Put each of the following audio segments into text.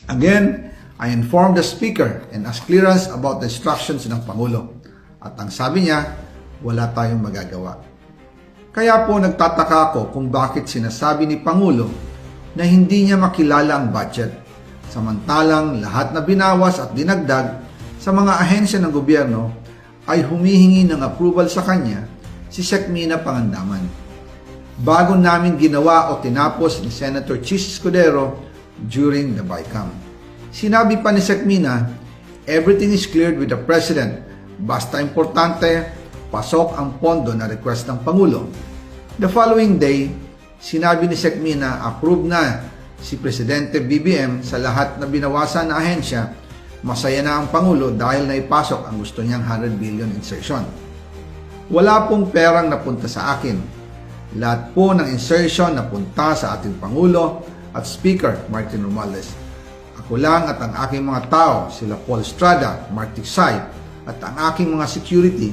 Again, I informed the Speaker and asked clearance about the instructions ng Pangulo. At ang sabi niya, wala tayong magagawa. Kaya po nagtataka ako kung bakit sinasabi ni Pangulo na hindi niya makilala ang budget. Samantalang lahat na binawas at dinagdag sa mga ahensya ng gobyerno ay humihingi ng approval sa kanya si Sec. Mina Pangandaman. Bago namin ginawa o tinapos ni Senator Chis Escudero during the BICAM. Sinabi pa ni Sec. Mina, everything is cleared with the President. Basta importante, pasok ang pondo na request ng Pangulo. The following day, sinabi ni Sec. Mina, approve na si Presidente BBM sa lahat na binawasan na ahensya. Masaya na ang Pangulo dahil naipasok ang gusto niyang 100 billion insertion. Wala pong perang napunta sa akin. Lahat po ng insertion napunta sa ating Pangulo at Speaker Martin Romualdez. Ako lang at ang aking mga tao, sila Paul Estrada, Mark Tiksay, at ang aking mga security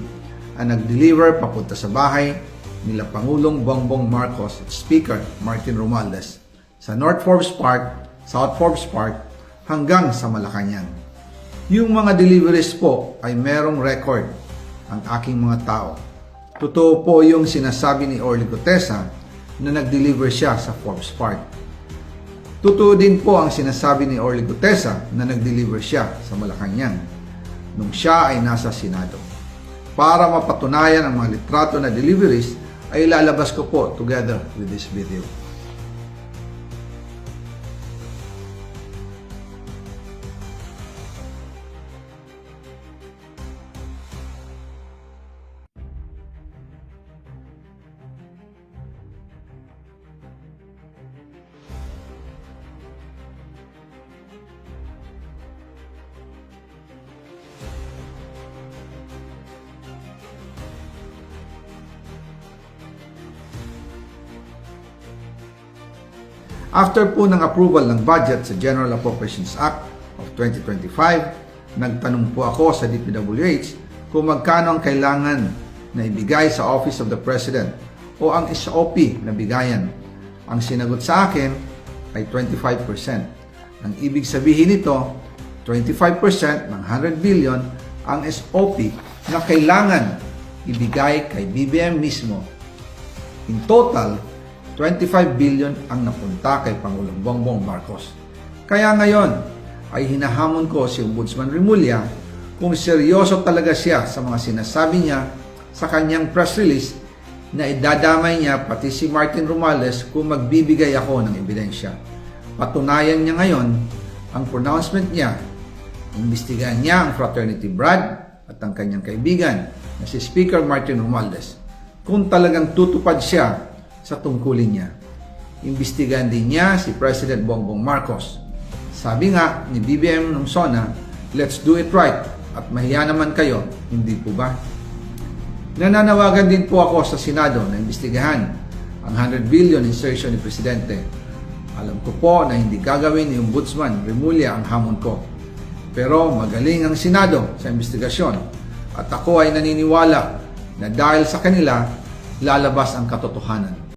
ang nag-deliver papunta sa bahay nila Pangulong Bongbong Marcos at Speaker Martin Romualdez sa North Forbes Park, South Forbes Park hanggang sa Malacanang. Yung mga deliveries po ay merong record ang aking mga tao. Totoo po yung sinasabi ni Orly Gutesa na nag-deliver siya sa Forbes Park. Totoo din po ang sinasabi ni Orly Gutesa na nag-deliver siya sa Malacanang nung siya ay nasa Senado. Para mapatunayan ang mga litrato na deliveries ay ilalabas ko po together with this video. After po ng approval ng budget sa General Appropriations Act of 2025, nagtanong po ako sa DPWH kung magkano ang kailangan na ibigay sa Office of the President o ang SOP na bigayan. Ang sinagot sa akin ay 25%. Ang ibig sabihin nito, 25% ng 100 billion ang SOP na kailangan ibigay kay BBM mismo. In total, 25 billion ang napunta kay Pangulong Bongbong Marcos. Kaya ngayon ay hinahamon ko si Ombudsman Remulla kung seryoso talaga siya sa mga sinasabi niya sa kanyang press release na idadamay niya pati si Martin Romualdez kung magbibigay ako ng ebidensya. Patunayan niya ngayon ang pronouncement niya. Imbestigahan niya ang fraternity Brad at ang kanyang kaibigan na si Speaker Martin Romualdez kung talagang tutupad siya sa tungkulin niya. Imbestigahan din niya si President Bongbong Marcos. Sabi nga ni BBM nung SONA, let's do it right at mahiya naman kayo, hindi po ba? Nananawagan din po ako sa Senado na imbestigahan ang 100 billion insertion ni Presidente. Alam ko po na hindi gagawin ni Ombudsman Remulla ang hamon ko. Pero magaling ang Senado sa imbestigasyon at ako ay naniniwala na dahil sa kanila, lalabas ang katotohanan.